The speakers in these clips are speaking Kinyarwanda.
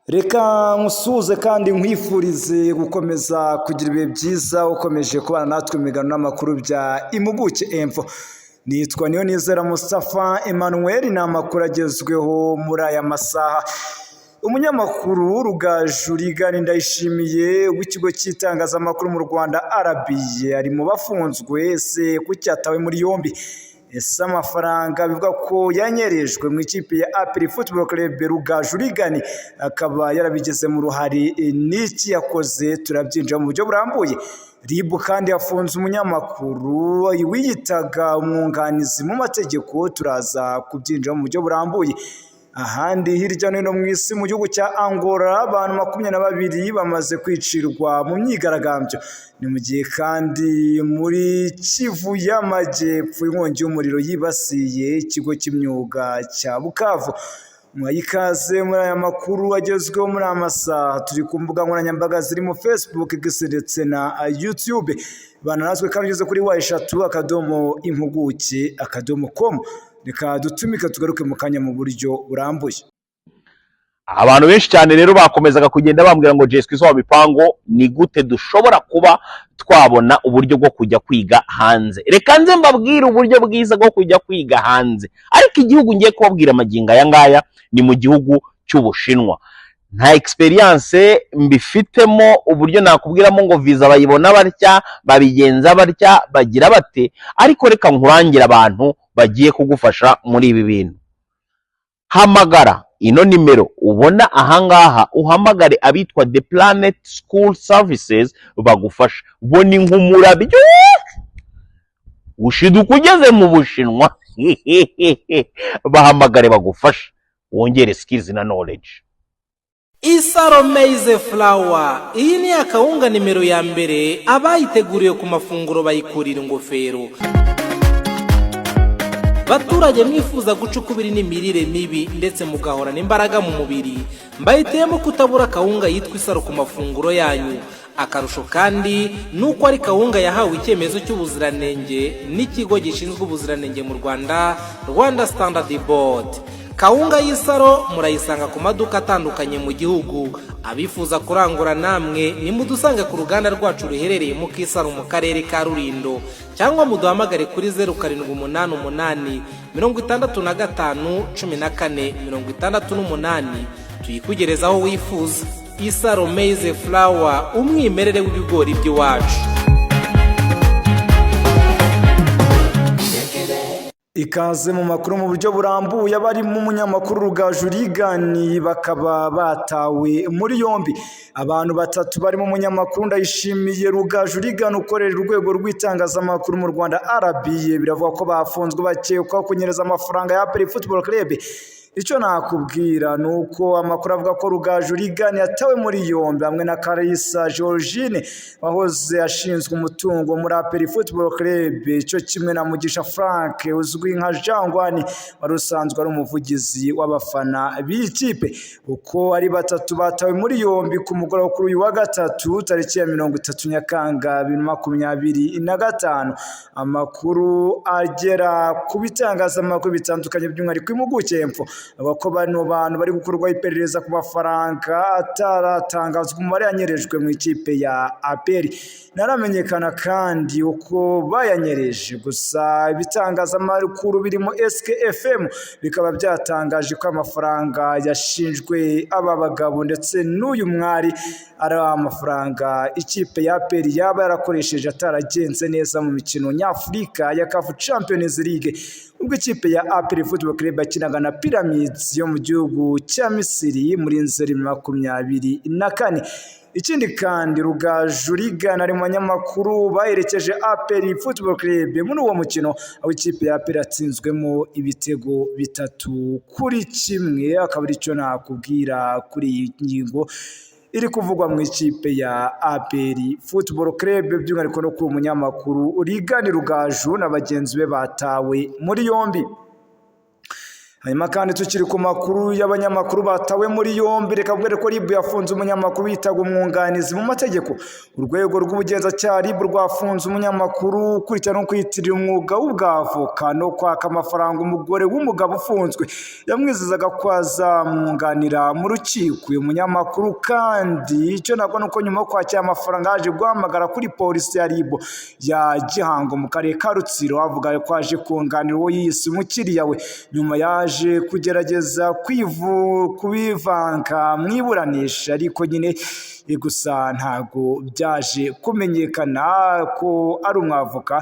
Reka nkusuhuze kandi nkwifurize gukomeza kugira ibihe byiza ukomeje kubana natwe mu migano n'amakuru bya Impuguke Info. Nitwa Niyonizera Mustafa Emmanuel, ni amakuru agezweho muri aya masaha. Umunyamakuru Rugaju Rigani Ndayishimiye w'ikigo cy'itangazamakuru mu Rwanda RBA ari mu bafunzwe. Ese kuki yatawe muri yombi? Ese amafaranga bivuga ko yanyerejwe mu ikipe ya APR Football Club Rugaju Rigani akaba yarabigeze mu ruhari, n'iki yakoze turabyinjira mu buryo burambuye. RIB kandi yafunze umunyamakuru wiyitaga umwunganizi mu mategeko, turaza kubyinjira mu buryo burambuye. Ahandi hirya no hino mu isi mu gihugu cya Angola abantu 22 bamaze kwicirwa mu myigaragambyo. Ni mu gihe kandi muri Kivu y'Amajyepfo inkongi y'umuriro yibasiye ikigo cy'imyuga cya Bukavu. Mwayikaze muri aya makuru agezweho muri amasaha. Turi ku mbuga nkoranyambaga zirimo Facebook, X ndetse na YouTube. Bananazwe kandi ugeze kuri wa3.impuguke.com. Reka dutumike tugaruke mu kanya mu buryo burambuye. Abantu benshi cyane rero bakomezaga kugenda bambwira ngo Jeswe wa Mipango, ni gute dushobora kuba twabona uburyo bwo kujya kwiga hanze. Reka nze mbabwire uburyo bwiza bwo kujya kwiga hanze. Ariko igihugu ngiye kubabwira amaginga aya ngaya ni mu gihugu cy'Ubushinwa. Nta experience mbifitemo uburyo nakubwiramo ngo visa bayibona batya, babigenza batya, bagira bate. Ariko reka nkurangira abantu bagiye kugufasha muri ibi bintu. Hamagara ino nimero ubona ahangaha, uhamagare abitwa The Planet School Services bagufasha. Bo ni nk'umurabyo ushiduka ugeze mu Bushinwa. Bahamagare bagufasha wongere skills na knowledge. Isaro Maize Flour, iyi ni akawunga nimero ya mbere abayiteguriye ku mafunguro bayikurira ingofero. Baturage mwifuza gucukubira n'imirire mibi ndetse mugahorana imbaraga mu mubiri, mbayiteyemo kutabura akawunga yitwa Isaro ku mafunguro yanyu. Akarusho kandi nuko ari kawunga yahawe icyemezo cy'ubuziranenge n'ikigo gishinzwe ubuziranenge mu Rwanda, Rwanda Standard Board. Kawunga y'Isaro murayisanga ku maduka atandukanye mu gihugu. Abifuza kurangura namwe nimudusanga ku ruganda rwacu ruherereye mu Kisaro mu karere ka Rulindo, cyangwa muduhamagare kuri 0788 65 14 68 tuyikugereza aho wifuza. Isaro Maize Flour, umwimerere w'ibigori by'iwacu. Ikaze mu makuru mu buryo burambuye. Abari mu munyamakuru Rugaju Rigani bakaba batawe muri yombi. Abantu batatu bari mu munyamakuru Ndayishimiye Rugaju Rigani ukorera urwego rw'itangazamakuru mu Rwanda RBA biravuga ko bafunzwe bakekwaho kunyereza amafaranga ya APR Football Club. Icyo nakubwira nuko amakuru avuga ko Rugaju Rigani yatawe muri yombi hamwe na Karisa Georgine wahoze ashinzwe umutungo muri APR Football Club, icyo kimwe na Mugisha Frank uzwi nka Jangwani wari usanzwe ari umuvugizi w'abafana b'ikipe. Uko ari batatu batawe muri yombi ku mugoroba kuri uyu wa gatatu tariki ya 30 Nyakanga 2025. Amakuru agera ku bitangazamakuru bitandukanye by'umwihariko Impuguke Info abako bano bantu bari gukorwa iperereza ku mafaranga ataratangazwa umubare yanyerejwe mu ikipe ya APR. Naramenyekana kandi uko bayanyereje, gusa ibitangazamakuru birimo SKFM bikaba byatangaje ko amafaranga yashinjwe aba bagabo ndetse n'uyu mwari ari amafaranga ikipe ya APR yaba yarakoresheje ataragenze neza mu mikino nyafurika ya CAF Champions League, ubwo ikipe ya APR Football Club yakinaga na Pyramids yo mu gihugu cya Misiri muri Nzeri 2024. Ikindi kandi Rugaju Rigani ari mu banyamakuru baherekeje APR Football Club muri uwo mukino, aho ikipe ya APR yatsinzwemo ibitego 3-1. Akaba aricyo nakubwira kuri iyi ngingo iri kuvugwa mu ikipe ya APR Football Club, by'umwihariko no kuri umunyamakuru Rigani Rugaju na bagenzi be batawe muri yombi. hanyuma kandi tukiri ku makuru y'abanyamakuru batawe muri yombi, reka mbwire ko RIB yafunze umunyamakuru yitaga umwunganizi mu mategeko. Urwego rw'ubugenzacyaha RIB rwafunze umunyamakuru ukurikirana no kwiyitirira umwuga w'ubwavoka no kwaka amafaranga umugore w'umugabo ufunzwe yamwizezaga ko azamwunganira mu rukiko. Uyu munyamakuru kandi icyo nabwo nuko nyuma yo kwakira amafaranga yaje guhamagara kuri polisi ya RIB ya Gihango mu karere ka Rutsiro avuga ko aje kunganira uwo yise umukiriya we. Nyuma yaje kugerageza kubivanga mu iburanisha, ariko nyine gusa ntago byaje kumenyekana ko ari umwavoka,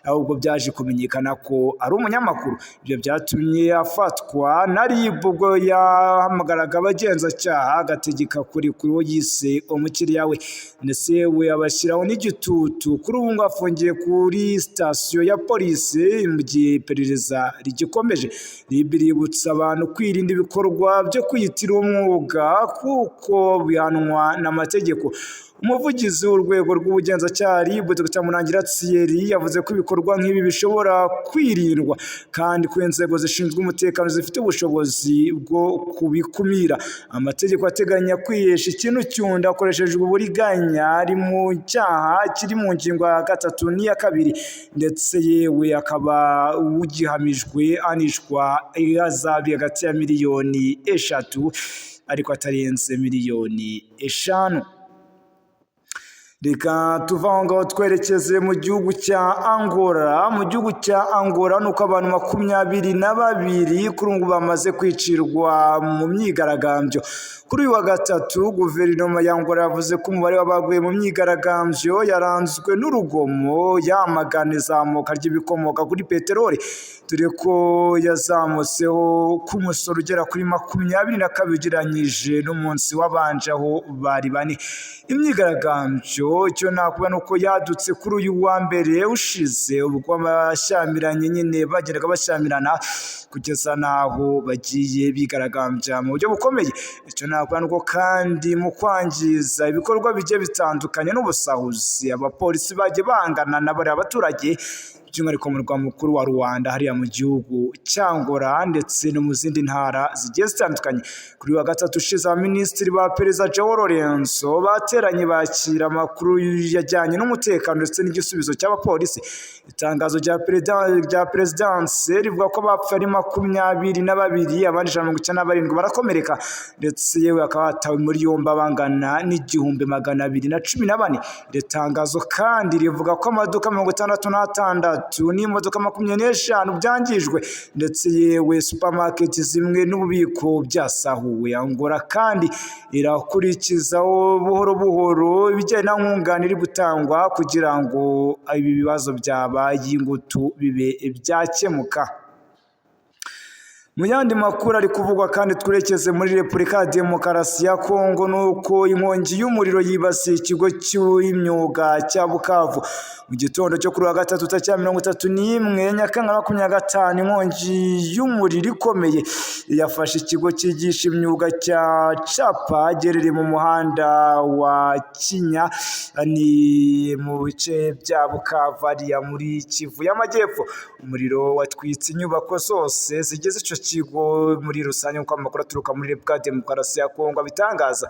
ahubwo byaje kumenyekana ko ari umunyamakuru. Ibyo byatumye afatwa na RIB ubwo yahamagaraga abagenzacyaha agategeka kuri uwo yise umukiriya we, ndetse we abashyiraho n'igitutu. Kuri ubu ngo afungiye kuri sitasiyo ya polisi mu gihe iperereza rigikomeje. RIB iributsa abantu kwirinda ibikorwa byo kwiyitirira umwuga kuko bihanwa n'amategeko. Umuvugizi w'urwego rw'ubugenzacyaha RIB Dr Murangira Thierry yavuze ko ibikorwa nk'ibi bishobora kwirindwa kandi ko inzego zishinzwe umutekano zifite ubushobozi bwo kubikumira. Amategeko ateganya kwihesha ikintu cy'undi hakoreshejwe uburiganya ari mu cyaha kiri mu ngingo ya 3 n'iya 2, ndetse yewe akaba ugihamijwe anishwa ihazabu hagati ya miliyoni 3 ariko atarenze miliyoni 5. Reka tuva aho ngaho twerekeze mu gihugu cya Angola. Mu gihugu cya Angola nuko abantu 22 kuri ubu bamaze kwicirwa mu myigaragambyo. Kuri uyu wa gatatu guverinoma ya Angola yavuze ko umubare w'abaguye mu myigaragambyo yaranzwe n'urugomo, yamagana izamuka ry'ibikomoka kuri peteroli, dore ko yazamutseho ku musoro ugera kuri 22 ugereranyije n'umunsi wabanje aho bari 4. Imyigaragambyo icyo nakuba nuko yadutse kuri uyu wa mbere ushize, ubwo abashyamiranye nyine bageraga bashyamirana kugeza naho bagiye bigaragambya mu buryo bukomeye. Icyo nakuba nuko kandi mu kwangiza ibikorwa bigiye bitandukanye n'ubusahuzi, abapolisi bagiye bangana n'abari abaturage by'umwihariko mu murwa mukuru wa Rwanda hariya mu gihugu cya Angola ndetse no mu zindi ntara zigiye zitandukanye. Kuri wa gatatu ushize abaminisitiri ba Perezida João Lourenço bateranye bakira amakuru yajyanye n'umutekano ndetse n'igisubizo cy'abapolisi. Itangazo rya Perezidanse rivuga ko bapfa ari 22, abandi 197 barakomereka, ndetse yewe akaba batawe muri yombi bangana n'1214. Iri tangazo kandi rivuga ko amaduka 66 n'imodoka 25 byangijwe, ndetse yewe supermarket zimwe n'ububiko byasahuwe. Angola kandi irakurikizaho buhoro buhoro ibijyanye na nkunganire iri gutangwa kugira ngo ibi bibazo byabaye ingutu bibe byakemuka. Mu yandi makuru ari kuvugwa kandi twerekeze muri Repubulika ya Demokarasi ya Kongo, nuko inkongi y'umuriro yibasiye ikigo cy'imyuga cya Bukavu mu gitondo cyo kuri wa gatatu tariki ya 31 Nyakanga 2025. Inkongi y'umuriro ikomeye yafashe ikigo cyigisha imyuga cya Chapa giherereye mu muhanda wa Kinya, ni mu bice bya Bukavu ariya muri Kivu y'Amajyepfo. Umuriro watwitse inyubako zose zigeze icyo kigo muri rusange, uko amakuru aturuka muri Repubulika ya Demokarasi ya Kongo abitangaza.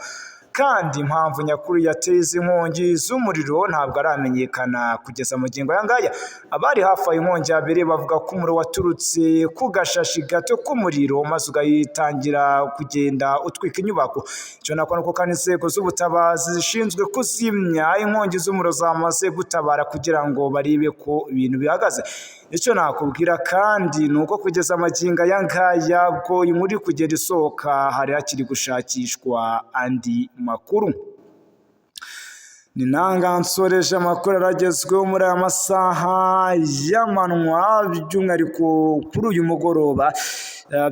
Kandi impamvu nyakuri yateye izi nkongi z'umuriro ntabwo aramenyekana kugeza mu ngingo ya ngaya. Abari hafi aho inkongi yabereye bavuga ko umuriro waturutse ku gashashi gato k'umuriro maze ugatangira kugenda utwika inyubako. Icyo nakora nuko kandi inzego z'ubutabazi zishinzwe kuzimya inkongi z'umuriro zamaze gutabara kugira ngo barebe ko ibintu bihagaze. Icyo nakubwira kandi nuko kugeza amagingo ya ngaya bwo inkuru kugenda isohoka hari hakiri gushakishwa andi makuru. Ni nanga nsoreje amakuru aragezweho muri aya masaha y'amanywa, by'umwihariko kuri uyu mugoroba.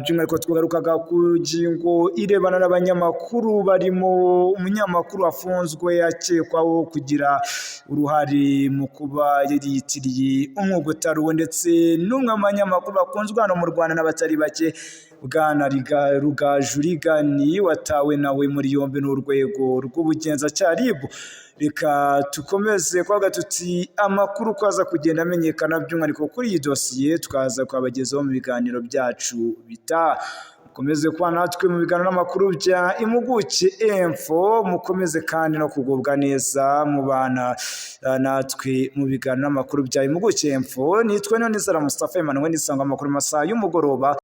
By'umwihariko twagarukaga ku ngingo irebana n'abanyamakuru, barimo umunyamakuru wafunzwe akekwaho kugira uruhare mu kuba yitiriye umwuga utari uwo, ndetse n'umwe mu banyamakuru bakunzwe hano mu Rwanda n'abatari bake, Bwana Rugaju Rigani, watawe nawe muri yombi n'urwego rw'ubugenzacyaha RIB. reka tukomeze kwaga tuti amakuru kwaza kugenda amenyekana by'umwihariko kuri iyi dosiye tukaza kwabagezaho mu biganiro byacu bita mukomeze kuba natwe mu biganiro n'amakuru bya Impuguke Info, mukomeze kandi no kugubwa neza mu bana natwe mu biganiro n'amakuru bya Impuguke Info. Nitwe Nonizera Mustafa Emmanuel nisanga amakuru masaha y'umugoroba.